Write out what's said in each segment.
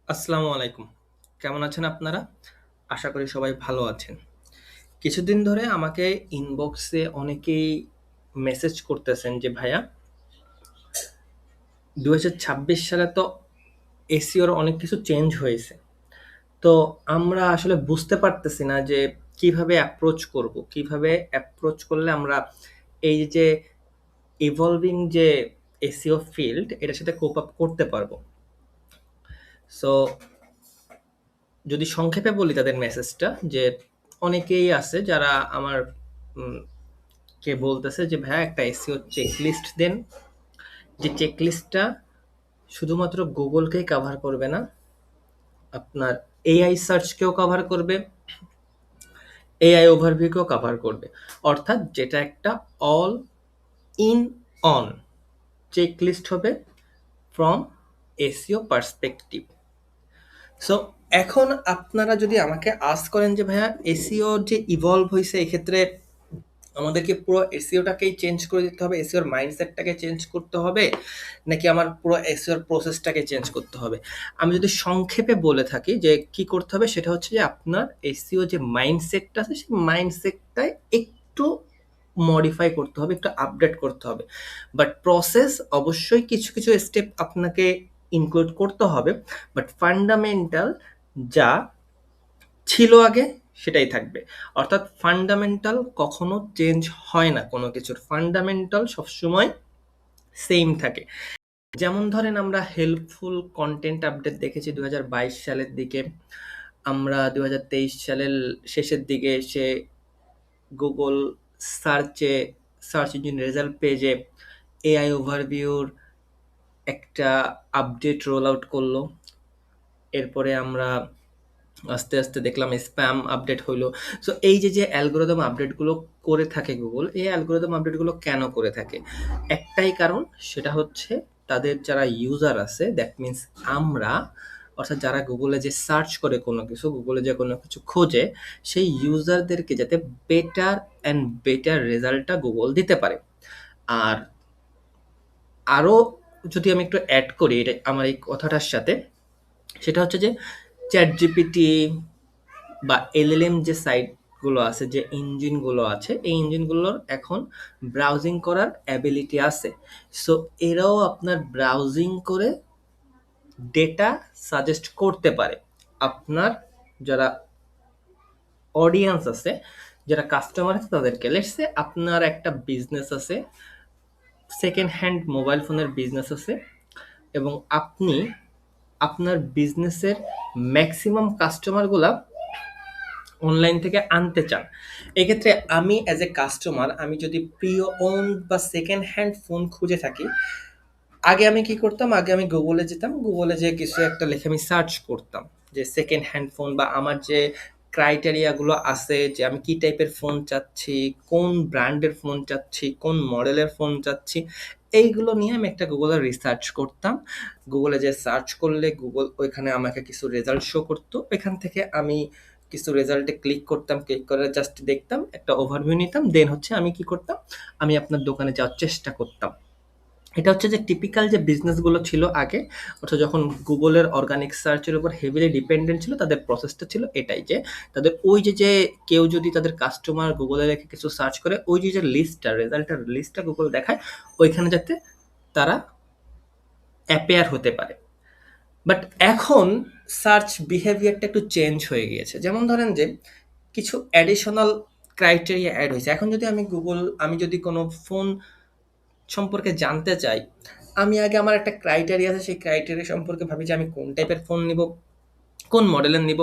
আসসালামু আলাইকুম। কেমন আছেন আপনারা? আশা করি সবাই ভালো আছেন। কিছুদিন ধরে আমাকে ইনবক্সে অনেকেই মেসেজ করতেছেন যে, "ভাইয়া ২০২৬ সালে তো এসইওর অনেক কিছু চেঞ্জ হয়েছে। তো আমরা আসলে বুঝতে পারতেছি না যে কিভাবে অ্যাপ্রোচ করব? কিভাবে অ্যাপ্রোচ করলে আমরা এই যে ইভলভিং যে এসইও ফিল্ড এটার সাথে কোপ আপ করতে পারবো?" সো যদি সংক্ষেপে বলি তাদের মেসেজটা যে অনেকেই আছে যারা আমার উম কে বলতেছে যে, "ভাইয়া একটা এসইও চেকলিস্ট দেন। যে চেকলিস্টটা শুধুমাত্র গুগলকেই কভার করবে না, আপনার এআই সার্চকেও কভার করবে, এআই ওভারভিউকেও কভার করবে। অর্থাৎ যেটা একটা অল ইন অন চেকলিস্ট হবে ফ্রম এসইও পার্সপেক্টিভ।" সো এখন আপনারা যদি আমাকে আস্ক করেন যে, "ভাইয়া এসইও যে ইভলভ হইছে এক্ষেত্রে আমাদেরকে পুরো এসইওটাকেই চেঞ্জ করে দিতে হবে, এসইওর মাইন্ডসেটটাকে চেঞ্জ করতে হবে, নাকি আমার পুরো এসইওর প্রসেসটাকে চেঞ্জ করতে হবে?" আমি যদি সংক্ষেপে বলে থাকি যে কি করতে হবে সেটা হচ্ছে যে আপনার এসইও যে মাইন্ডসেটটা আছে সেই মাইন্ডসেটটায় একটু মডিফাই করতে হবে, একটু আপডেট করতে হবে। বাট প্রসেস অবশ্যই কিছু স্টেপ আপনাকে ইনক্লুড করতে হবে। বাট ফান্ডামেন্টাল যা ছিল আগে সেটাই থাকবে। অর্থাৎ ফান্ডামেন্টাল কখনো চেঞ্জ হয় না কোনো কিছুর। ফান্ডামেন্টাল সবসময় সেইম থাকে। যেমন ধরেন আমরা হেল্পফুল কনটেন্ট আপডেট দেখেছি ২০২২ সালের দিকে। আমরা ২০২৩ সালের শেষের দিকে এসে গুগল সার্চে সার্চ ইঞ্জিন রেজাল্ট পেজে এআই ওভারভিউর একটা আপডেট রোল আউট করলো। এরপরে আমরা আস্তে দেখলাম স্প্যাম আপডেট হইলো। সো এই যে অ্যালগরিদম আপডেটগুলো করে থাকে গুগল, এই অ্যালগরিদম আপডেটগুলো কেন করে থাকে? একটাই কারণ, সেটা হচ্ছে তাদের যারা ইউজার আছে দ্যাট মিনস আমরা, অর্থাৎ যারা গুগলে যে সার্চ করে কোনো কিছু, গুগলে যে কোনো কিছু খোঁজে, সেই ইউজারদেরকে যাতে বেটার অ্যান্ড বেটার রেজাল্টটা গুগল দিতে পারে। আর আরো যদি আমি একটু এড করি এটা আমার এই কথাটার সাথে, সেটা হচ্ছে যে ChatGPT বা এলএলএম যে সাইটগুলো আছে, যে ইঞ্জিনগুলো আছে, এই ইঞ্জিনগুলোর এখন ব্রাউজিং করার অ্যাবিলিটি আছে। সো এরাও আপনার ব্রাউজিং করে ডেটা সাজেস্ট করতে পারে। আপনার যারা অডিয়েন্স আছে, যারা কাস্টমার আছে তাদেরকে। লেটস সে আপনার একটা বিজনেস আছে, সেকেন্ড হ্যান্ড মোবাইল ফোনের বিজনেস আছে, এবং আপনি আপনার বিজনেসের ম্যাক্সিমাম কাস্টমারগুলা অনলাইন থেকে আনতে চান। এক্ষেত্রে আমি অ্যাজ এ কাস্টমার, আমি যদি প্রিয় ওন্ড বা সেকেন্ড হ্যান্ড ফোন খুঁজে থাকি, আগে আমি কি করতাম? আগে আমি গুগলে যেতাম। গুগলে যেয়ে কিছু একটা লিখে আমি সার্চ করতাম যে সেকেন্ড হ্যান্ড ফোন, বা আমার যে ক্রাইটেরিয়া গুলো আছে যে আমি কি টাইপের ফোন চাচ্ছি, কোন ব্র্যান্ডের ফোন চাচ্ছি, কোন মডেলের ফোন চাচ্ছি, এইগুলো নিয়ে আমি একটা গুগলে রিসার্চ করতাম। গুগলে যে সার্চ করলে গুগল ওইখানে আমাকে কিছু রেজাল্ট শো করতো। ওইখান থেকে আমি কিছু রেজাল্টে ক্লিক করতাম, ক্লিক করে জাস্ট দেখতাম, একটা ওভারভিউ নিতাম। দেন হচ্ছে আমি কি করতাম? আমি আপনার দোকানে যাওয়ার চেষ্টা করতাম। এটা হচ্ছে যে টিপিক্যাল যে বিজনেসগুলো ছিল আগে, অর্থাৎ যখন গুগলের অর্গানিক সার্চের উপর হেভিলি ডিপেন্ডেন্ট ছিল, তাদের প্রসেসটা ছিল এটাই যে তাদের ওই যে কেউ যদি তাদের কাস্টমার গুগলে রেখে কিছু সার্চ করে, ওই যে লিস্টটা, রেজাল্টের লিস্টটা গুগল দেখায়, ওইখানে যাতে তারা অ্যাপেয়ার হতে পারে। বাট এখন সার্চ বিহেভিয়ারটা একটু চেঞ্জ হয়ে গিয়েছে। যেমন ধরেন যে কিছু অ্যাডিশনাল ক্রাইটেরিয়া অ্যাড হয়েছে। এখন যদি আমি যদি কোনো ফোন সম্পর্কে জানতে চাই, আমি আগে আমার একটা ক্রাইটেরিয়া আছে, সেই ক্রাইটেরিয়া সম্পর্কে ভাবি যে আমি কোন টাইপের ফোন নিব, কোন মডেলের নিব।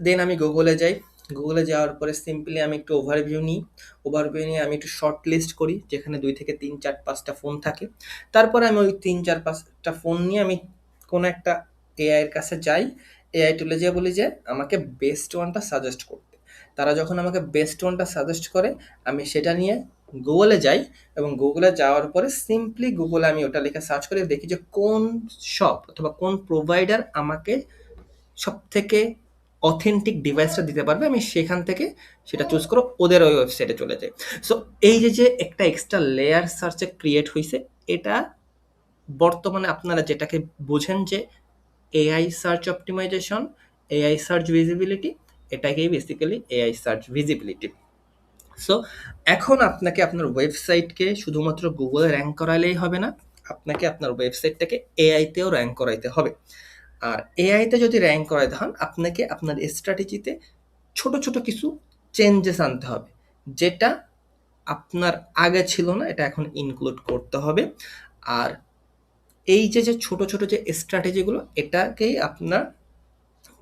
দেন আমি গুগলে যাই। গুগলে যাওয়ার পরে সিম্পলি আমি একটু ওভারভিউ নিই। ওভারভিউ নিয়ে আমি একটু শর্ট লিস্ট করি, যেখানে ২ থেকে ৩, ৪, ৫টা ফোন থাকে। তারপরে আমি ওই ৩, ৪, ৫টা ফোন নিয়ে আমি কোনো একটা এআই এর কাছে যাই। এআই টুলে যেয়ে বলি যে আমাকে বেস্ট ওয়ানটা সাজেস্ট করতে। তারা যখন আমাকে বেস্ট ওয়ানটা সাজেস্ট করে, আমি সেটা নিয়ে গুগলে যাই, এবং গুগলে যাওয়ার পরে সিম্পলি গুগলে আমি ওটা লিখে সার্চ করে দেখি যে কোন শপ অথবা কোন প্রোভাইডার আমাকে সবথেকে অথেন্টিক ডিভাইসটা দিতে পারবে। আমি সেখান থেকে সেটা চুজ করে ওদের ওই ওয়েবসাইটে চলে যাই। সো এই যে একটা এক্সট্রা লেয়ার সার্চে ক্রিয়েট হইছে, এটা বর্তমানে আপনারা যেটাকে বোঝেন যে AI search optimization, AI search visibility, এটাকেই basically AI search visibility. So এখন আপনাকে আপনার ওয়েবসাইটকে শুধুমাত্র গুগলে র্যাঙ্ক করালেই হবে না, আপনাকে আপনার ওয়েবসাইটটাকে এআইতেও র্যাঙ্ক করাইতে হবে। আর এআইতে যদি র্যাঙ্ক করাইতে হন, আপনাকে আপনার স্ট্র্যাটেজিতে ছোট ছোট কিছু চেঞ্জেস আনতে হবে, যেটা আপনার আগে ছিল না, এটা এখন ইনক্লুড করতে হবে। আর এই যে যে ছোট ছোট যে স্ট্র্যাটেজিগুলো, এটাকেই আপনার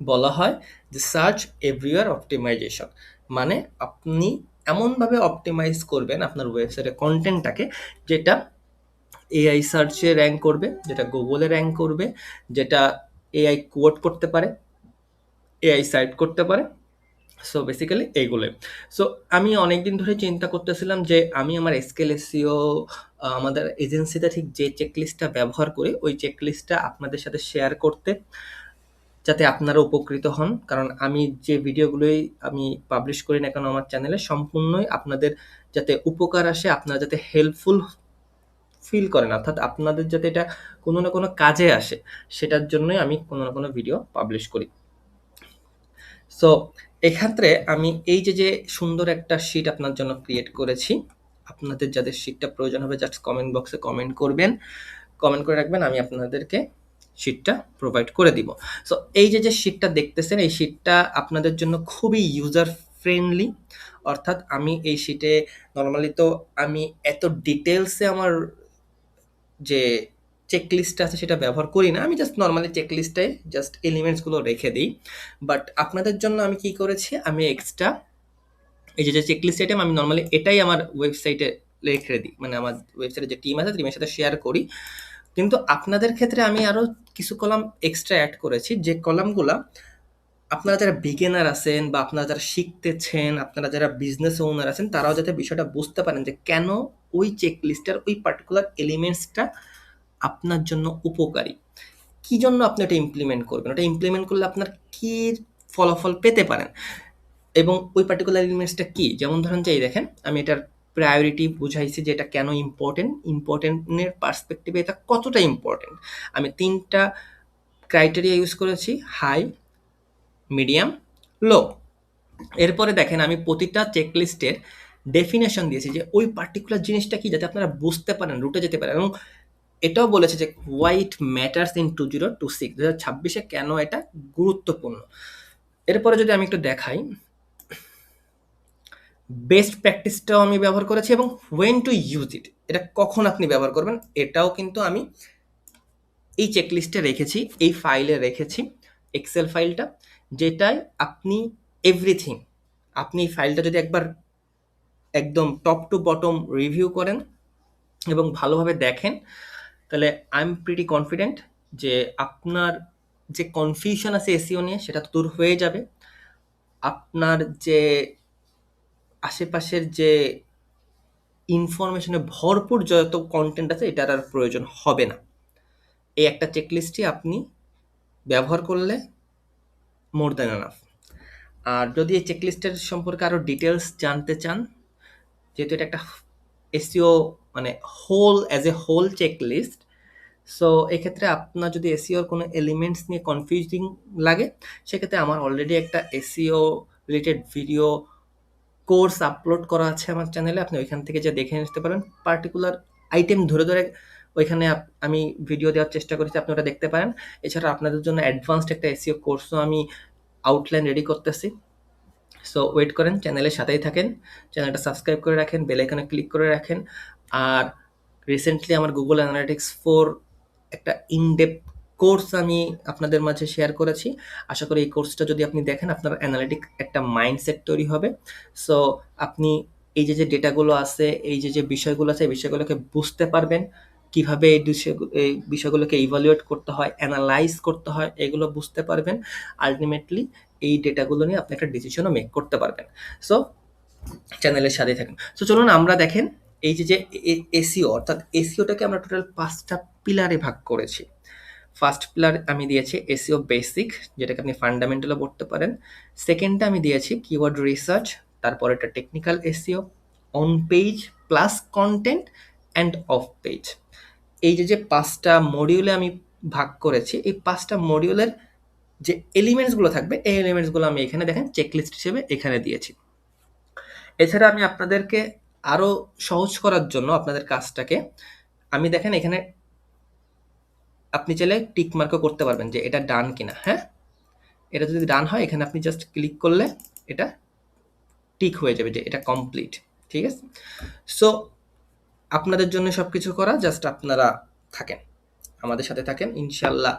বলা হয় যে সার্চ এভরিওয়ার অপটিমাইজেশন। মানে আপনি এমনভাবে অপটিমাইজ করবেন আপনার ওয়েবসাইটের কন্টেন্টটাকে, যেটা এআই সার্চে র্যাঙ্ক করবে, যেটা গুগলে র্যাঙ্ক করবে, যেটা এআই কোড করতে পারে, এআই সাইট করতে পারে। সো বেসিক্যালি এইগুলোই। সো আমি অনেকদিন ধরে চিন্তা করতেছিলাম যে আমি আমার স্কেল এসইও আমাদের এজেন্সিতে ঠিক যে চেকলিস্টটা ব্যবহার করি, ওই চেকলিস্টটা আপনাদের সাথে শেয়ার করতে, যাতে আপনারা উপকৃত হন। কারণ আমি যে ভিডিওগুলোই আমি পাবলিশ করি না কেন আমার চ্যানেলে, সম্পূর্ণই আপনাদের যাতে উপকার আসে, আপনারা যাতে হেল্পফুল ফিল করেন, অর্থাৎ আপনাদের যাতে এটা কোনো না কোনো কাজে আসে, সেটার জন্যই আমি কোনো না কোনো ভিডিও পাবলিশ করি। সো এক্ষেত্রে আমি এই যে যে সুন্দর একটা শিট আপনার জন্য ক্রিয়েট করেছি, আপনাদের যাদের শিটটা প্রয়োজন হবে জাস্ট কমেন্ট বক্সে কমেন্ট করবেন, কমেন্ট করে রাখবেন, আমি আপনাদেরকে শিটটা প্রোভাইড করে দিব। সো এই যে যে শিটটা দেখতেছেন, এই শিটটা আপনাদের জন্য খুবই ইউজার ফ্রেন্ডলি। অর্থাৎ আমি এই শিটে নর্মালি তো আমি এত ডিটেলসে আমার যে চেকলিস্টটা আছে সেটা ব্যবহার করি না, আমি জাস্ট নর্মালি চেকলিস্টে জাস্ট এলিমেন্টসগুলো রেখে দিই। বাট আপনাদের জন্য আমি কি করেছি, আমি এক্সট্রা এই যে যে চেকলিস্ট আইটেম, আমি নর্মালি এটাই আমার ওয়েবসাইটে রেখে দিই, মানে আমার ওয়েবসাইটে যে টিম আছে টিমের সাথে শেয়ার করি। কিন্তু আপনাদের ক্ষেত্রে আমি আরও কিছু কলাম এক্সট্রা অ্যাড করেছি, যে কলামগুলা আপনারা যারা বিগিনার আছেন বা আপনারা যারা শিখতেছেন, আপনারা যারা বিজনেস ওনার আছেন, তারাও যাতে বিষয়টা বুঝতে পারেন যে কেন ওই চেকলিস্টের ওই পার্টিকুলার এলিমেন্টসটা আপনার জন্য উপকারী, কি জন্য আপনি ওটা ইমপ্লিমেন্ট করবেন, ওটা ইমপ্লিমেন্ট করলে আপনার কি ফলাফল পেতে পারেন, এবং ওই পার্টিকুলার এলিমেন্টসটা কি। যেমন ধরেন যে এই দেখেন, আমি এটার প্রায়োরিটি বুঝাইছি যে এটা কেন ইম্পর্টেন্টের পার্সপেক্টিভে এটা কতটা ইম্পর্টেন্ট। আমি 3টা ক্রাইটেরিয়া ইউজ করেছি, হাই, মিডিয়াম, লো। এরপরে দেখেন আমি প্রতিটা চেকলিস্টের ডেফিনেশন দিয়েছি যে ওই পার্টিকুলার জিনিসটা কি, যাতে আপনারা বুঝতে পারেন, রুটে যেতে পারেন। এবং এটাও বলেছে যে হোয়াই ইট ম্যাটার্স ইন 2026, 2026 কেন এটা গুরুত্বপূর্ণ। এরপরে যদি আমি একটু দেখাই, বেস্ট প্র্যাকটিসটাও আমি ব্যবহার করেছি, এবং ওয়েন টু ইউজ ইট, এটা কখন আপনি ব্যবহার করবেন, এটাও কিন্তু আমি এই চেকলিস্টে রেখেছি, এই ফাইলে রেখেছি, এক্সেল ফাইলটা, যেটায় আপনি এভরিথিং, আপনি এই ফাইলটা যদি একবার একদম টপ টু বটম রিভিউ করেন এবং ভালোভাবে দেখেন, তাহলে আই এম প্রিটি কনফিডেন্ট যে আপনার যে কনফিউশন আছে এসইও নিয়ে, সেটা দূর হয়ে যাবে। আপনার যে আশেপাশের যে ইনফরমেশনে ভরপুর যত কন্টেন্ট আছে, এটার আর প্রয়োজন হবে না। এই একটা চেকলিস্টই আপনি ব্যবহার করলে মোর দ্যান এনাফ। আর যদি এই চেকলিস্টের সম্পর্কে আরও ডিটেলস জানতে চান, যেহেতু এটা একটা এসইও মানে as a whole checklist, so এক্ষেত্রে আপনার যদি এসইওর কোনো এলিমেন্টস নিয়ে কনফিউজিং লাগে, সেক্ষেত্রে আমার অলরেডি একটা SEO related video course upload করা আছে আমার চ্যানেলে, আপনি ওইখান থেকে যে দেখে নিতে পারেন, পার্টিকুলার আইটেম ধরে ধরে ওইখানে আমি ভিডিও দেওয়ার চেষ্টা করেছি, আপনি ওটা দেখতে পারেন। এছাড়া আপনাদের জন্য অ্যাডভান্সড একটা এসইও কোর্সও আমি আউটলাইন রেডি করতেছি। সো ওয়েট করেন, চ্যানেলের সাথেই থাকেন, চ্যানেলটা সাবস্ক্রাইব করে রাখেন, বেল আইকনে ক্লিক করে রাখেন। আর রিসেন্টলি আমার গুগল অ্যানালিটিক্স 4 একটা ইনডেপথ কোর্স আমি আপনাদের মাঝে শেয়ার করেছি। আশা করি এই কোর্সটা যদি আপনি দেখেন, আপনার অ্যানালিটিক একটা মাইন্ডসেট তৈরি হবে। সো আপনি এই যে যে ডেটাগুলো আছে, এই যে যে বিষয়গুলো আছে, এই বিষয়গুলোকে বুঝতে পারবেন, কিভাবে এই বিষয়গুলোকে ইভালুয়েট করতে হয়, অ্যানালাইজ করতে হয়, এগুলো বুঝতে পারবেন। আলটিমেটলি এই ডেটাগুলো নিয়ে আপনি একটা ডিসিশনও মেক করতে পারবেন। সো চ্যানেলের সাথে থাকুন। সো চলুন আমরা দেখেন, এই যে যে এসইও, অর্থাৎ এসইওটাকে আমরা টোটাল 5টা পিলারে ভাগ করেছি। ফার্স্ট পিলার আমি দিয়েছি এসইও বেসিক, যেটাকে আপনি ফান্ডামেন্টালও পড়তে পারেন। সেকেন্ডটা আমি দিয়েছি কিওয়ার্ড রিসার্চ, তারপর এটা technical SEO, on page plus content and off page. এই যে যে 5টা মডিউলে আমি ভাগ করেছি, এই 5টা মডিউলের যে এলিমেন্টসগুলো থাকবে এই এলিমেন্টসগুলো আমি এখানে দেখেন চেকলিস্ট হিসেবে এখানে দিয়েছি। এছাড়া আমি আপনাদেরকে আরো সহজ করার জন্য আপনাদের কাজটাকে আমি দেখেন এখানে আপনি চাইলে টিক মার্কও করতে পারবেন যে এটা ডান কিনা। হ্যাঁ, এটা যদি ডান হয় এখানে আপনি জাস্ট ক্লিক করলে এটা টিক হয়ে যাবে যে এটা কমপ্লিট। ঠিক আছে, সো আপনাদের জন্য সবকিছু করা, জাস্ট আপনারা থাকেন, আমাদের সাথে থাকেন, ইনশাল্লাহ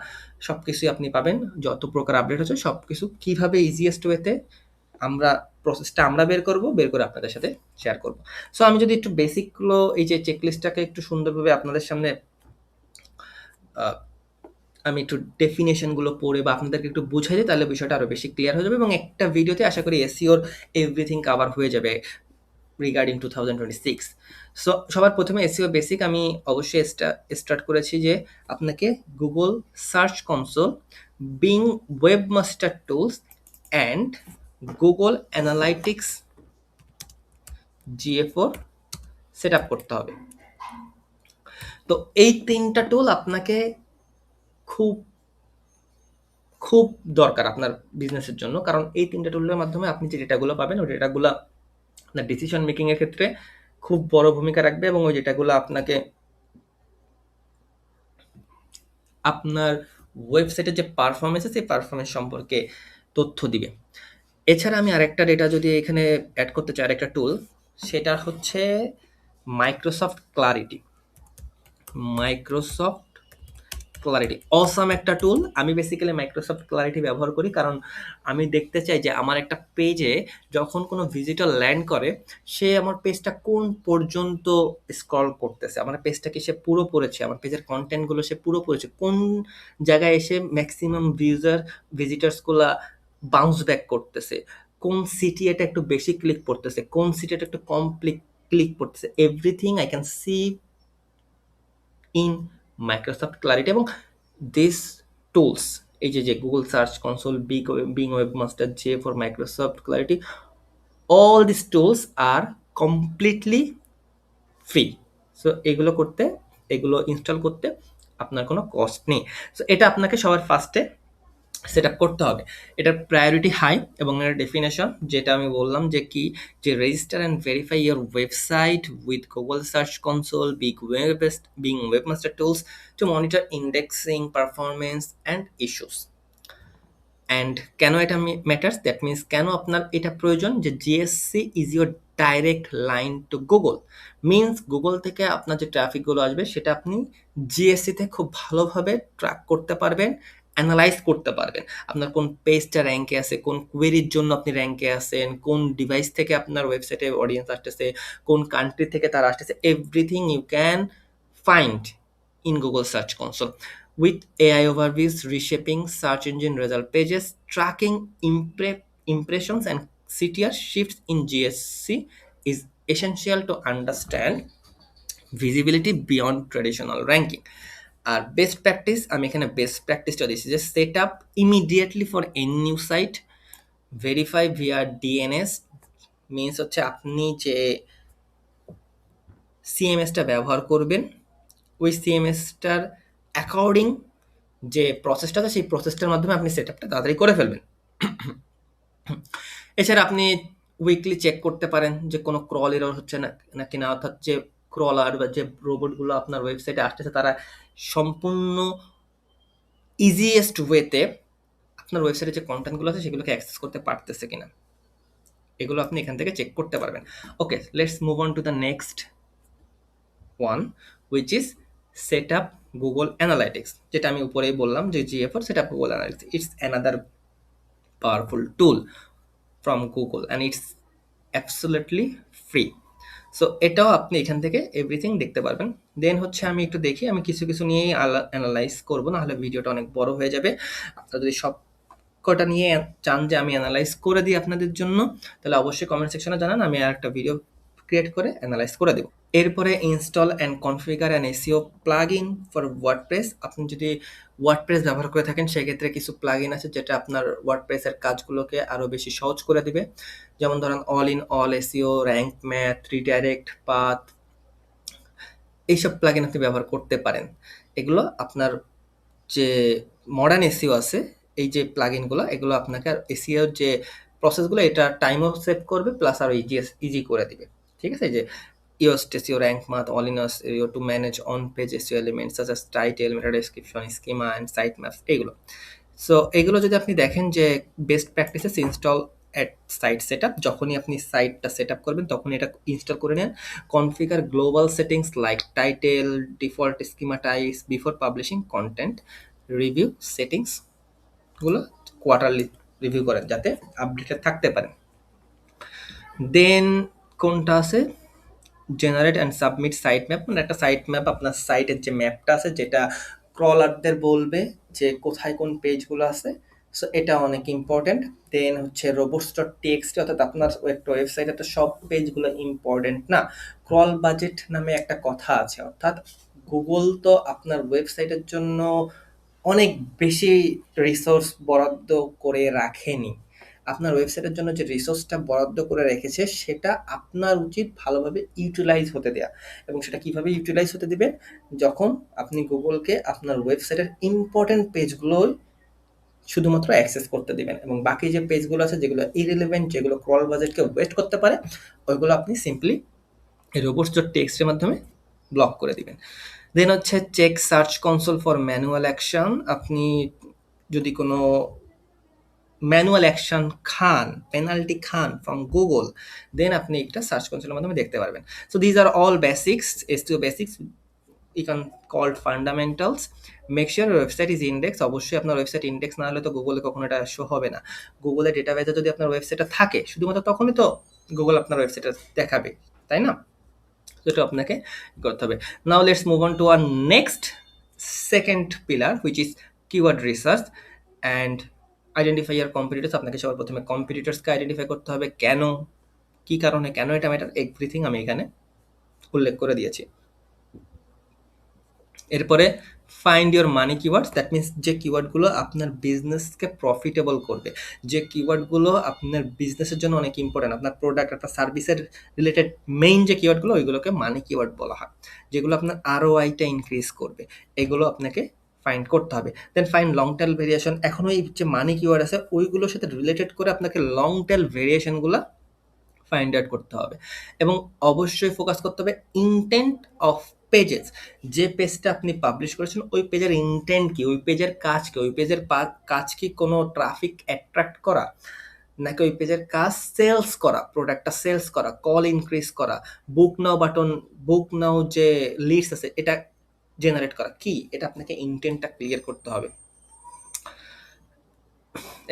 সবকিছুই আপনি পাবেন। যত প্রকার আপডেট হচ্ছে সবকিছু কিভাবে ইজিয়েস্ট ওয়েতে আমরা প্রসেসটা আমরা বের করে আপনাদের সাথে শেয়ার করব। সো আমি যদি একটু বেসিকগুলো এই যে চেকলিস্টটাকে একটু সুন্দরভাবে আপনাদের সামনে আমি একটু ডেফিনেশনগুলো পড়ে বা আপনাদেরকে একটু বুঝাই দিই, তাহলে বিষয়টা আরও বেশি ক্লিয়ার হয়ে যাবে এবং একটা ভিডিওতে আশা করি এসইওর এভরিথিং কভার হয়ে যাবে রিগার্ডিং 2026। সো সবার প্রথমে এসইও বেসিক আমি অবশ্যই স্টার্ট করেছি যে আপনাকে Google search console, Bing webmaster tools and Google analytics GA4 set up করতে হবে। তো এই 3টা টুল আপনাকে খুব খুব দরকার আপনার বিজনেসের জন্য, কারণ এই 3টা টুলের মাধ্যমে আপনি যে ডেটাগুলো পাবেন ওই ডেটাগুলো আপনার ডিসিশন মেকিংয়ের ক্ষেত্রে খুব বড় ভূমিকা রাখবে এবং ওই ডেটাগুলো আপনাকে আপনার ওয়েবসাইটের যে পারফরমেন্স আছে সেই পারফরমেন্স সম্পর্কে তথ্য দিবে। এছাড়া আমি আরেকটা ডেটা যদি এখানে অ্যাড করতে চাই, আরেকটা টুল, সেটা হচ্ছে Microsoft clarity. Microsoft clarity awesome একটা টুল। আমি বেসিক্যালি মাইক্রোসফট ক্লারিটি ব্যবহার করি কারণ আমি দেখতে চাই যে আমার একটা পেজে যখন কোনো ভিজিটর ল্যান্ড করে সে আমার পেজটা কোন পর্যন্ত স্ক্রল করতেছে, আমার পেজটা কি সে পুরো পড়েছে, আমার পেজের কন্টেন্টগুলো সে পুরো পড়েছে, কোন জায়গায় এসে ম্যাক্সিমাম ভিজিটার্সগুলো বাউন্স ব্যাক করতেছে, কোন সিটি এটা একটু বেশি ক্লিক করতেছে, কোন সিটি এটা একটু কম ক্লিক করতেছে, everything I can see in Microsoft Clarity. এবং দিস টুলস এই যে Google search console, Bing webmaster, GA4, Microsoft Clarity, all this tools are completely free. So এগুলো ইনস্টল করতে আপনার কোনো কস্ট নেই। সো এটা আপনাকে সবার ফার্স্টে সেট আপ করতে হবে। এটার প্রায়োরিটি হাই এবং এর ডেফিনেশন যেটা আমি বললাম যে কি, যে register and verify your website with Google search console, Bing webmaster tools to monitor indexing, performance and issues. And কেন এটা ম্যাটার্স, দ্যাট মিনস কেন আপনার এটা প্রয়োজন, যে GSC is your direct line to Google. Means Google থেকে আপনার যে ট্রাফিকগুলো আসবে সেটা আপনি জিএসসিতে খুব ভালোভাবে ট্র্যাক করতে পারবেন, অ্যানালাইজ করতে পারবেন। আপনার কোন পেজটা র্যাঙ্কে আছে, কোন কোয়েরির জন্য আপনি র্যাঙ্কে আছেন, কোন ডিভাইস থেকে আপনার ওয়েবসাইটে অডিয়েন্স আসতেছে, কোন কান্ট্রি থেকে তারা আসতেছে, everything you can find in Google Search Console. With AI overviews, reshaping search engine result pages, tracking impressions and CTR shifts in GSC is essential to understand visibility beyond traditional ranking. আর best practice, আমি এখানে best প্র্যাকটিসটা দিচ্ছি যে set up immediately for any new site, verify via DNS. Means হচ্ছে আপনি যে সিএমএসটা ব্যবহার করবেন ওই সিএমএসটার অ্যাকর্ডিং যে প্রসেসটা আছে সেই প্রসেসটার মাধ্যমে আপনি সেট আপটা তাড়াতাড়ি করে ফেলবেন। এছাড়া আপনি উইকলি চেক করতে পারেন যে কোনো ক্রল এরর হচ্ছে না কিনা, অর্থাৎ যে ক্রলার বা যে রোবটগুলো আপনার ওয়েবসাইটে আসতেছে তারা সম্পূর্ণ ইজিয়েস্ট ওয়েতে আপনার ওয়েবসাইটে যে কন্টেন্টগুলো আছে সেগুলোকে অ্যাক্সেস করতে পারতেছে কিনা, এগুলো আপনি এখান থেকে চেক করতে পারবেন। Okay, let's move on to the next one, which is set up Google analytics, যেটা আমি উপরেই বললাম যে GA4 set up Google analytics. It's another powerful tool from Google and it's absolutely free. So এটাও আপনি এখান থেকে এভরিথিং দেখতে পারবেন। দেন হচ্ছে আমি একটু দেখি, আমি কিছু কিছু নিয়েই অ্যানালাইজ করবো, নাহলে ভিডিওটা অনেক বড় হয়ে যাবে। আপনারা যদি সব কটা নিয়ে চান যে আমি অ্যানালাইজ করে দিই আপনাদের জন্য, তাহলে অবশ্যই কমেন্ট সেকশনে জানান, আমি আর একটা ভিডিও ক্রিয়েট করে অ্যানালাইজ করে দেবো। এরপরে install and configure and SEO plugin for WordPress. আপনি যদি ওয়ার্ডপ্রেস ব্যবহার করে থাকেন সেক্ষেত্রে কিছু প্লাগইন আছে যেটা আপনার ওয়ার্ডপ্রেসের কাজগুলোকে আরও বেশি সহজ করে দিবে। যেমন ধরেন all in all SEO, rank math, redirect path, এইসব প্লাগইন আপনি ব্যবহার করতে পারেন। এগুলো আপনার যে মডার্ন এসইও আছে, এই যে প্লাগইনগুলো, এগুলো আপনাকে আর এসইওর যে প্রসেসগুলো এটা টাইমও সেভ করবে, প্লাস আরো ইজি করে দিবে। ঠিক আছে? এই যে Yoast SEO, Rank Math, all in SEO to manage on-page SEO elements such as title, meta description, schema, and sitemaps এগুলো। সো এগুলো যদি আপনি দেখেন যে best practices install at site setup, যখনই আপনি সাইটটা সেটআপ করবেন তখনই এটা ইনস্টল করে নেন। Configure global settings like title, default schema types before publishing content, review settings গুলো কোয়ার্টারলি রিভিউ করেন যাতে আপডেটেড থাকতে পারেন। দেন কোনটা আছে, generate and submit site map, মানে একটা সাইট ম্যাপ আপনার সাইটের যে ম্যাপটা আছে যেটা ক্রলারদের বলবে যে কোথায় কোন পেজগুলো আছে। সো এটা অনেক ইম্পর্টেন্ট। দেন হচ্ছে রোবস্ট টেক্সট, অর্থাৎ আপনার একটা ওয়েবসাইটে তো সব পেজগুলো ইম্পর্টেন্ট না। ক্রল বাজেট নামে একটা কথা আছে, অর্থাৎ গুগল তো আপনার ওয়েবসাইটের জন্য অনেক বেশি রিসোর্স বরাদ্দ করে রাখেনি। আপনার ওয়েবসাইটের জন্য যে রিসোর্সটা বরাদ্দ করে রেখেছে সেটা আপনার উচিত ভালোভাবে ইউটিলাইজ হতে দেয়া। এবং সেটা কিভাবে ইউটিলাইজ হতে দিবেন, যখন আপনি গুগলকে আপনার ওয়েবসাইটের ইম্পর্টেন্ট পেজগুলোই শুধুমাত্র অ্যাক্সেস করতে দিবেন, এবং বাকি যে পেজগুলো আছে যেগুলো ইরিলেভেন্ট, যেগুলো ক্রল বাজেটকে ওয়েস্ট করতে পারে, ওইগুলো আপনি সিম্পলি রোবস্ট টেক্সটের মাধ্যমে ব্লক করে দিবেন। দেন হচ্ছে check search console for manual action. আপনি যদি কোনো ম্যানুয়াল অ্যাকশন খান, পেনাল্টি খান ফ্রম গুগল, দেন আপনি একটা সার্চ কনসোলের মাধ্যমে দেখতে পারবেন। So these are all basics, SEO basics, you can called fundamentals. Make sure website is index. অবশ্যই আপনার ওয়েবসাইট ইন্ডেক্স না হলে তো গুগলে কখনো এটা শো হবে না। গুগলের ডেটাবেজে যদি আপনার ওয়েবসাইটটা থাকে শুধুমাত্র তখনই তো গুগল আপনার ওয়েবসাইটটা দেখাবে, তাই না? যেটা আপনাকে করতে হবে। Now let's move on to our next second pillar which is keyword research and identify your competitors. আপনাকে সবার প্রথমে কম্পিটিটর্সকে আইডেন্টিফাই করতে হবে, কেন, কি কারণে, কেন এটা ম্যাটার, এভরিথিং আমি এখানে উল্লেখ করে দিয়েছি। এরপরে find your money keywords, that means যে কিওয়ার্ডগুলো আপনার বিজনেসকে প্রফিটেবল করবে, যে কিওয়ার্ডগুলো আপনার বিজনেসের জন্য অনেক ইম্পর্টেন্ট, আপনার প্রোডাক্ট, আপনার সার্ভিসের রিলেটেড মেইন যে কিওয়ার্ডগুলো ওইগুলোকে মানি কিওয়ার্ড বলা হয়, যেগুলো আপনার আরওআইটা ইনক্রিজ করবে, এগুলো আপনাকে ফাইন্ড করতে হবে। Then find long tail variation. এখন ওই যে মানি কিওয়ার্ড আছে ওইগুলোর সাথে রিলেটেড করে আপনাকে লং টেল ভেরিয়েশনগুলো ফাইন্ড আউট করতে হবে, এবং অবশ্যই ফোকাস করতে হবে ইনটেন্ট অফ পেজেস। যে পেজটা আপনি পাবলিশ করেছেন ওই পেজের ইনটেন্ট কি, ওই পেজের কাজ কি, ওই পেজের কাজ কি কোনো ট্রাফিক অ্যাট্রাক্ট করা, নাকি ওই পেজের কাজ সেলস করা, প্রোডাক্টটা সেলস করা, কল ইনক্রিজ করা, বুক নাও বাটন, বুক নাও যে লিডস আছে এটা জেনারেট করা, কি এটা আপনাকে ইনটেন্টটা ক্লিয়ার করতে হবে।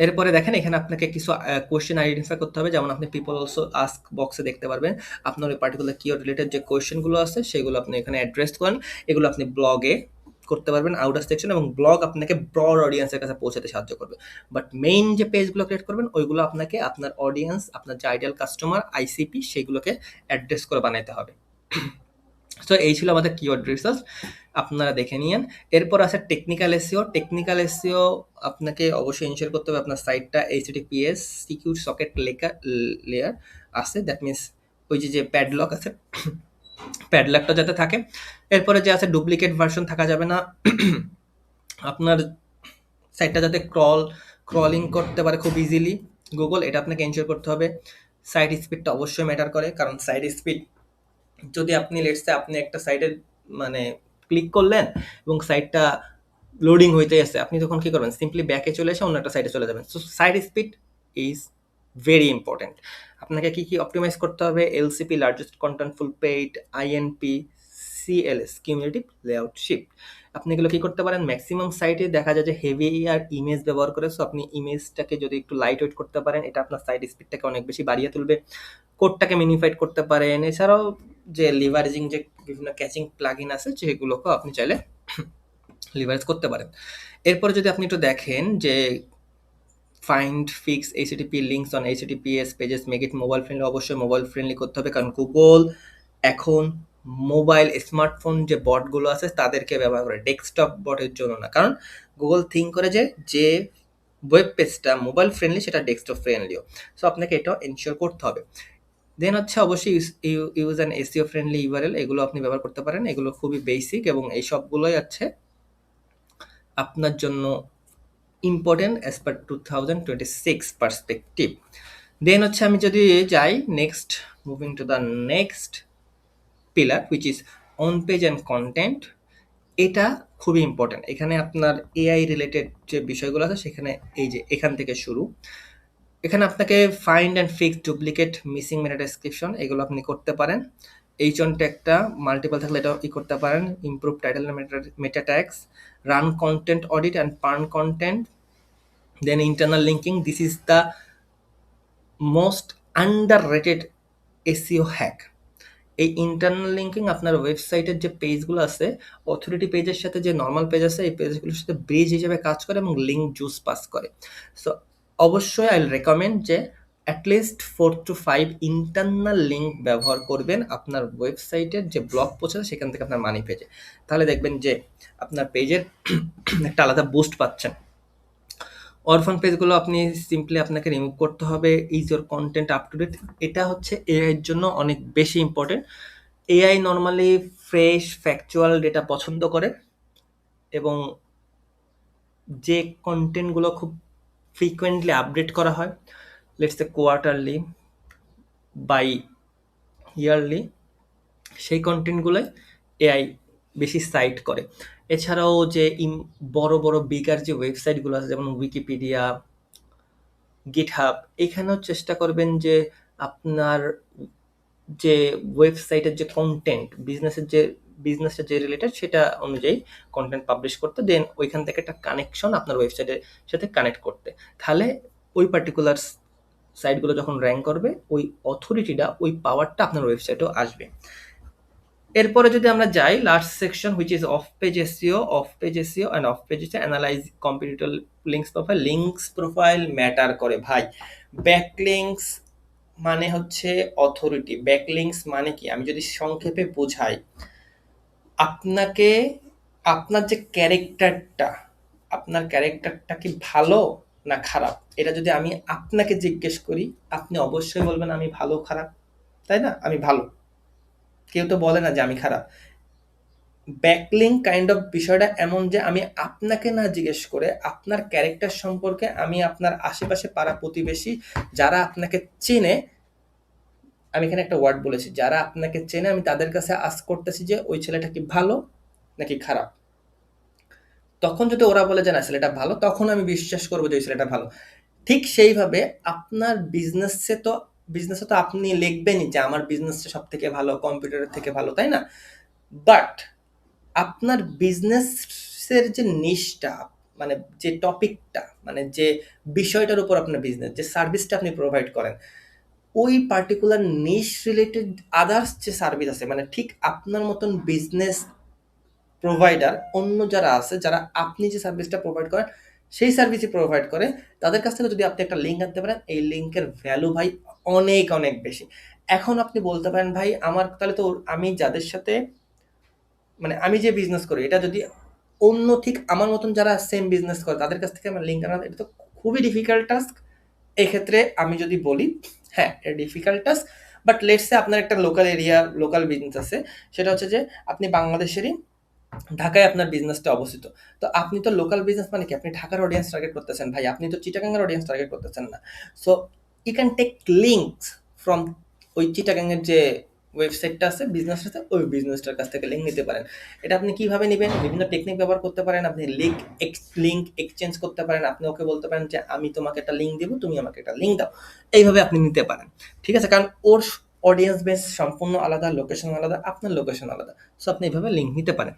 এরপরে দেখেন এখানে আপনাকে কিছু কোয়েশ্চেন আইডেন্টিফাই করতে হবে, যেমন আপনি পিপল অলসো আস্ক বক্সে দেখতে পারবেন আপনার ওই পার্টিকুলার কিওয়ার্ড রিলেটেড যে কোয়েশ্চেনগুলো আছে সেগুলো আপনি এখানে অ্যাড্রেস করেন। এগুলো আপনি ব্লগে করতে পারবেন, আউটার সেকশন, এবং ব্লগ আপনাকে ব্রড অডিয়েন্সের কাছে পৌঁছাতে সাহায্য করবে। বাট মেইন যে পেজগুলো ক্রিয়েট করবেন ওইগুলো আপনাকে আপনার অডিয়েন্স, আপনার যে আইডিয়াল কাস্টমার আইসিপি সেগুলোকে অ্যাড্রেস করে বানাইতে হবে। সো এই ছিল আমাদের কিওয়ার্ড রিসার্চ, আপনারা দেখে নিয়েন। এরপর আছে টেকনিক্যাল এসইও। টেকনিক্যাল এসইও আপনাকে অবশ্যই এনশিওর করতে হবে আপনার সাইটটা এইচটিটিপিএস সিকিউর সকেট লেয়ার আছে, দ্যাট মিনস ওই যে প্যাডলক আছে প্যাডলকটা যাতে থাকে। এরপরে যে আছে ডুপ্লিকেট ভার্সন থাকা যাবে না, আপনার সাইটটা যাতে ক্রলিং করতে পারে খুব ইজিলি গুগল, এটা আপনাকে এনশিওর করতে হবে। সাইট স্পিডটা অবশ্যই ম্যাটার করে, কারণ সাইট স্পিড যদি আপনি লেটসে আপনি একটা সাইটের মানে ক্লিক করলেন এবং সাইটটা লোডিং হইতে আছে, আপনি তখন কি করবেন, সিম্পলি ব্যাকে চলে এসে অন্য একটা সাইটে চলে যাবেন। So site speed is very important. আপনাকে কি কি অপটিমাইজ করতে হবে, LCP largest contentful paint, INP, CLS cumulative layout shift. আপনি এগুলো কি করতে পারেন, ম্যাক্সিমাম সাইটে দেখা যায় যে হেভি আর ইমেজ ব্যবহার করে, সো আপনি ইমেজটাকে যদি একটু লাইট ওয়েট করতে পারেন এটা আপনার সাইট স্পিডটাকে অনেক বেশি বাড়িয়ে তুলবে। কোডটাকে মিনিফাইড করতে পারেন, এছাড়াও যে লিভারেজিং যে বিভিন্ন ক্যাচিং প্লাগইন আছে যেগুলোকেও আপনি চাইলে লিভারেজ করতে পারেন। এরপরে যদি আপনি একটু দেখেন যে find fix HTTP links on HTTPS pages make it mobile friendly, অবশ্যই মোবাইল ফ্রেন্ডলি করতে হবে, কারণ গুগল এখন মোবাইল স্মার্টফোন যে বটগুলো আছে তাদেরকে ব্যবহার করে, ডেস্কটপ বটের জন্য না, কারণ গুগল থিঙ্ক করে যে ওয়েব পেজটা মোবাইল ফ্রেন্ডলি সেটা ডেস্কটপ ফ্রেন্ডলিও। সো আপনাকে এটাও এনশিওর করতে হবে। দেন হচ্ছে অবশ্যই use and SEO friendly URL, এগুলো আপনি ব্যবহার করতে পারেন, এগুলো খুবই বেসিক এবং এই সবগুলোই আছে আপনার জন্য ইম্পর্টেন্ট অ্যাজ পার 2026 পার্সপেক্টিভ। দেন হচ্ছে আমি যদি যাই next, moving to the next pillar which is on page and content. এটা খুবই ইম্পর্টেন্ট। এখানে আপনার এআই রিলেটেড যে বিষয়গুলো আছে সেখানে এই যে এখান থেকে শুরু। এখানে আপনাকে find and fix duplicate missing meta description এগুলো আপনি করতে পারেন। এইচ অন ট্যাগটা মাল্টিপল থাকলে এটাও করতে পারেন। Improve title meta tags, run content audit and prune content, then internal linking. This is the most underrated SEO hack. এই internal linking আপনার ওয়েবসাইটের যে পেজগুলো আছে অথরিটি পেজের সাথে যে নর্মাল পেজ আছে এই পেজগুলোর সাথে ব্রিজ হিসেবে কাজ করে এবং লিঙ্ক জুস পাস করে। সো অবশ্যই আই রেকমেন্ড যে অ্যাটলিস্ট 4 to 5 ইন্টারনাল লিঙ্ক ব্যবহার করবেন আপনার ওয়েবসাইটের যে ব্লগ পোস্ট আছে সেখান থেকে আপনার মানি পেজে। তাহলে দেখবেন যে আপনার পেজের একটা আলাদা বুস্ট পাচ্ছেন। অরফান পেজগুলো আপনি সিম্পলি আপনাকে রিমুভ করতে হবে। Is your content up to date, এটা হচ্ছে এআই এর জন্য অনেক বেশি important. AI normally fresh factual data পছন্দ করে এবং যে কন্টেন্টগুলো খুব ফ্রিকোয়েন্টলি আপডেট করা হয়, let's say quarterly biyearly, সেই কন্টেন্টগুলোই এআই বেশি সাইট করে। এছাড়াও যে বড় বড় বিগার যে ওয়েবসাইটগুলো আছে যেমন উইকিপিডিয়া, গিটহাব, এখানেও চেষ্টা করবেন যে আপনার যে ওয়েবসাইটের যে কন্টেন্ট বিজনেসের যে রিলেটেড সেটা অনুযায়ী কন্টেন্ট পাবলিশ করতে, দেন ওইখান থেকে একটা কানেকশন আপনার ওয়েবসাইটের সাথে কানেক্ট করতে। তাহলে ওই পার্টিকুলার সাইটগুলো যখন র্যাঙ্ক করবে ওই অথরিটিটা ওই পাওয়ারটা আপনার ওয়েবসাইটেও আসবে। এরপরে যদি আমরা যাই last section which is off page SEO. Off page SEO and off page হচ্ছে analyse competitor links profile. Links profile matter করে ভাই। ব্যাকলিঙ্কস মানে হচ্ছে অথরিটি। ব্যাকলিঙ্কস মানে কি আমি যদি সংক্ষেপে বোঝাই, আপনাকে আপনার যে ক্যারেক্টারটা, আপনার ক্যারেক্টারটা কি ভালো না খারাপ, এটা যদি আমি আপনাকে জিজ্ঞেস করি আপনি অবশ্যই বলবেন আমি ভালো খারাপ, তাই না? আমি ভালো, কেউ তো বলে না যে আমি খারাপ। ব্যাকলিঙ্ক কাইন্ড অফ বিষয়টা এমন যে আমি আপনাকে না জিজ্ঞেস করে আপনার ক্যারেক্টার সম্পর্কে আমি আপনার আশেপাশে পাড়া প্রতিবেশী যারা আপনাকে চেনে, আমি এখানে একটা ওয়ার্ড বলেছি, যারা আপনাকে চেনে আমি তাদের কাছে আস্ক করতেছি যে ওই ছেলেটা কি ভালো নাকি খারাপ। তখন যদি ওরা বলে যে না ছেলেটা ভালো, তখন আমি বিশ্বাস করবো যে ওই ছেলেটা ভালো। ঠিক সেইভাবে আপনার বিজনেসে তো আপনি লিখবেনই যে আমার বিজনেসটা সব থেকে ভালো, কম্পিউটারের থেকে ভালো, তাই না? বাট আপনার বিজনেসের যে নিশটা, মানে যে টপিকটা, মানে যে বিষয়টার উপর আপনার বিজনেস, যে সার্ভিসটা আপনি প্রোভাইড করেন, ওই পার্টিকুলার নিশ রিলেটেড আদার্স যে সার্ভিস আছে, মানে ঠিক আপনার মতন বিজনেস প্রোভাইডার অন্য যারা আছে, যারা আপনি যে সার্ভিসটা প্রোভাইড করেন সেই সার্ভিসই প্রোভাইড করে, তাদের কাছ থেকে যদি আপনি একটা লিঙ্ক আনতে পারেন, এই লিঙ্কের ভ্যালু ভাই অনেক অনেক বেশি। এখন আপনি বলতে পারেন ভাই আমার তাহলে তো আমি যাদের সাথে, মানে আমি যে বিজনেস করি এটা যদি অন্য ঠিক আমার মতন যারা সেম বিজনেস করে তাদের কাছ থেকে আমার লিঙ্ক আনা, এটা তো খুবই ডিফিকাল্ট টাস্ক। এক্ষেত্রে আমি যদি বলি হ্যাঁ এটা difficult task, but let's say আপনার একটা লোকাল বিজনেস আছে, সেটা হচ্ছে যে আপনি বাংলাদেশেরই, ঢাকায় আপনার বিজনেসটা অবস্থিত। তো আপনি তো লোকাল বিজনেস মানে কি আপনি ঢাকার অডিয়েন্স টার্গেট করতেছেন ভাই, আপনি তো চিটাগাঙ্গের অডিয়েন্স টার্গেট করতেছেন না। So you can take links from ওই চিটাগাঙ্গের যে ওয়েবসাইটটা আছে, বিজনেস আছে, ওই বিজনেসটার কাছ থেকে লিঙ্ক নিতে পারেন। এটা আপনি কিভাবে নেবেন? বিভিন্ন টেকনিক ব্যবহার করতে পারেন। আপনি লিঙ্ক এক্সচেঞ্জ করতে পারেন। আপনি ওকে বলতে পারেন যে আমি তোমাকে একটা লিঙ্ক দেবো, তুমি আমাকে একটা লিঙ্ক দাও। এইভাবে আপনি নিতে পারেন, ঠিক আছে? কারণ ওর অডিয়েন্স বেস সম্পূর্ণ আলাদা, লোকেশন আলাদা, আপনার লোকেশন আলাদা। সো আপনি এইভাবে লিঙ্ক নিতে পারেন।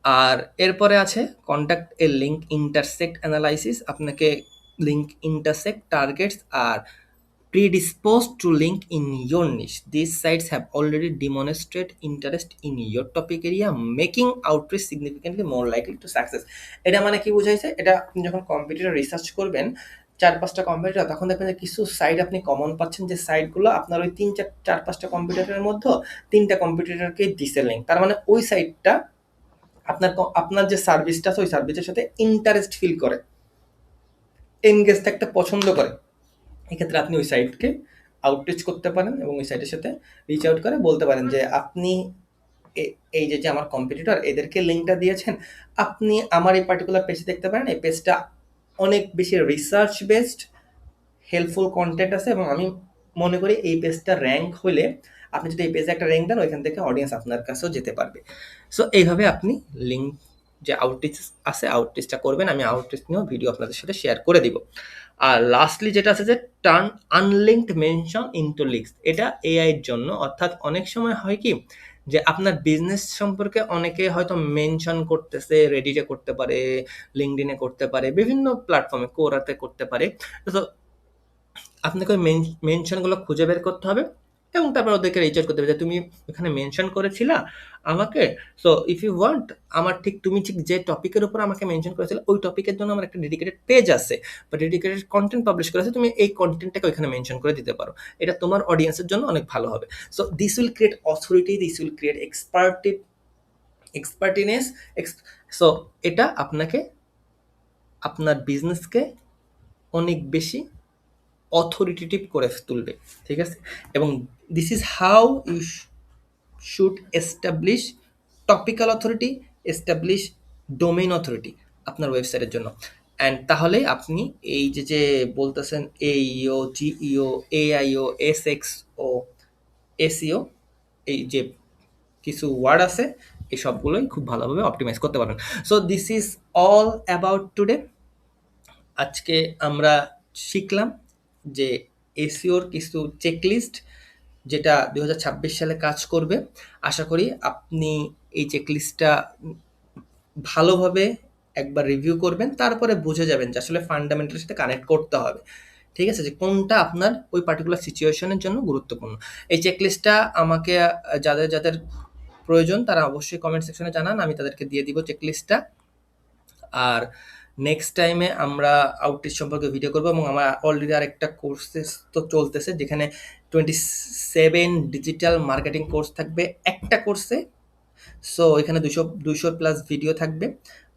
আর এরপরে আছে contact a link intersect analysis. আপনাকে লিঙ্ক ইন্টারসেক্ট টার্গেটস আর predisposed to link in your niche. These sites have already demonstrated interest in your topic area, making outreach significantly more likely to success. এটা মানে কি বুঝাইছে? এটা আপনি যখন computer research করবেন 4-5টা কম্পিউটার, তখন দেখবেন যে কিছু সাইট আপনি কমন পাচ্ছেন, যে সাইটগুলো আপনার ওই 4-5টা কম্পিউটারের মধ্যে 3টা কম্পিউটারকে দিছে লিঙ্ক। তার মানে ওই সাইটটা আপনার যে সার্ভিসটা আছে ওই সার্ভিসের সাথে ইন্টারেস্ট ফিল করে, এনগেজ থাকতে পছন্দ করে। এক্ষেত্রে আপনি ওই সাইটকে আউটরিচ করতে পারেন এবং ওই সাইটের সাথে রিচ আউট করে বলতে পারেন যে আপনি এই যে আমার কম্পিটিটর এদেরকে লিঙ্কটা দিয়েছেন, আপনি আমার এই পার্টিকুলার পেজ দেখতে পারেন। এই পেজটা অনেক বেশি রিসার্চ বেসড হেল্পফুল কন্টেন্ট আছে, এবং আমি মনে করি এই পেজটা র্যাঙ্ক হলে আপনি যদি এই পেজে একটা র্যাঙ্ক দেন, ওইখান থেকে অডিয়েন্স আপনার কাছেও যেতে পারবে। সো এইভাবে আপনি লিঙ্ক যে আউটরিচ আছে আউটরিচটা করবেন। আমি আউটরিচ নিয়েও ভিডিও আপনাদের সাথে শেয়ার করে দিব। আর লাস্টলি যেটা আছে যে টার্ন আনলিঙ্কড মেনশন ইনটু লিঙ্কস, এটা এআই এর জন্য। অর্থাৎ অনেক সময় হয় কি যে আপনার বিজনেস সম্পর্কে অনেকে হয়তো মেনশন করতেছে, রেডিটে করতে পারে, লিঙ্কডইনে করতে পারে, বিভিন্ন প্ল্যাটফর্মে কোরাতে করতে পারে। তো আপনাকে ওই মেনশনগুলো খুঁজে বের করতে হবে, এবং তারপর ওদেরকে রিচ আউট করতে হবে যে তুমি ওখানে মেনশন করেছিলা আমাকে। সো ইফ ইউ ওয়ান্ট, আমার ঠিক তুমি ঠিক যে টপিকের উপর আমাকে মেনশন করেছিলে ওই টপিকের জন্য আমার একটা ডেডিকেটেড পেজ আছে বা ডেডিকেটেড কন্টেন্ট পাবলিশ করেছে, তুমি এই কন্টেন্টটাকে ওইখানে মেনশন করে দিতে পারো। এটা তোমার অডিয়েন্সের জন্য অনেক ভালো হবে। So this will create authority, this will create expertness. So এটা আপনাকে আপনার বিজনেসকে অনেক বেশি অথরিটেটিভ করে তুলবে, ঠিক আছে? এবং this is how you should establish topical authority, establish domain authority আপনার ওয়েবসাইটের জন্য। অ্যান্ড তাহলে আপনি এই যে বলতেছেন এইও, জিইও, এআইও, এসএক্সও, এসইও, এই যে কিছু ওয়ার্ড আছে, এই সবগুলোই খুব ভালোভাবে অপটিমাইজ করতে পারবেন। So this is all about today. আজকে আমরা শিখলাম যে এসইওর কিছু চেকলিস্ট, যেটা 2026 সালে কাজ করবে। আশা করি আপনি এই চেকলিস্টটা ভালোভাবে একবার রিভিউ করবেন, তারপরে বুঝে যাবেন যে আসলে ফান্ডামেন্টালের সাথে কানেক্ট করতে হবে, ঠিক আছে? যে কোনটা আপনার ওই পার্টিকুলার সিচুয়েশনের জন্য গুরুত্বপূর্ণ। এই চেকলিস্টটা আমাকে যাদের যাদের প্রয়োজন তারা অবশ্যই কমেন্ট সেকশনে জানান, আমি তাদেরকে দিয়ে দিব চেকলিস্টটা। আর নেক্সট টাইমে আমরা আউটরিচ সম্পর্কে ভিডিও করবো, এবং আমার অলরেডি আরেকটা কোর্সেস তো চলতেছে, যেখানে 27 ডিজিটাল মার্কেটিং কোর্স থাকবে একটা কোর্সে। সো এখানে 200+ ভিডিও থাকবে।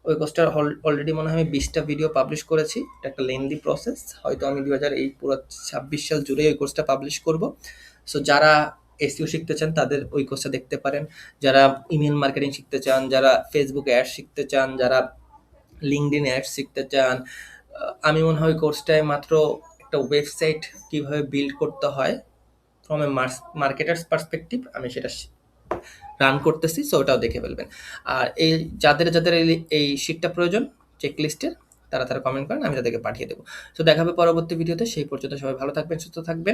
ওই কোর্সটার অলরেডি মনে হয় আমি 20টা ভিডিও পাবলিশ করেছি। এটা একটা লেন্দি প্রসেস, হয়তো আমি এই পুরো 26 সাল জুড়ে ওই কোর্সটা পাবলিশ করব। সো যারা এসইও শিখতে চান তাদের ওই কোর্সটা দেখতে পারেন। যারা ইমেল মার্কেটিং শিখতে চান, যারা ফেসবুক অ্যাড শিখতে চান, যারা লিঙ্কডইন অ্যাড শিখতে চান, আমি মনে হয় কোর্সটায় মাত্র একটা ওয়েবসাইট কিভাবে বিল্ড করতে হয় ফ্রম এ মার্কেটার্স পার্সপেক্টিভ আমি সেটা রান করতেছি। সো ওটাও দেখে ফেলবেন। আর এই যাদের যাদের এই শিটটা প্রয়োজন চেকলিস্টের, তারা কমেন্ট করেন, আমি তাদেরকে পাঠিয়ে দেবো। সো দেখা হবে পরবর্তী ভিডিওতে। সেই পর্যন্ত সবাই ভালো থাকবেন, সুস্থ থাকবেন।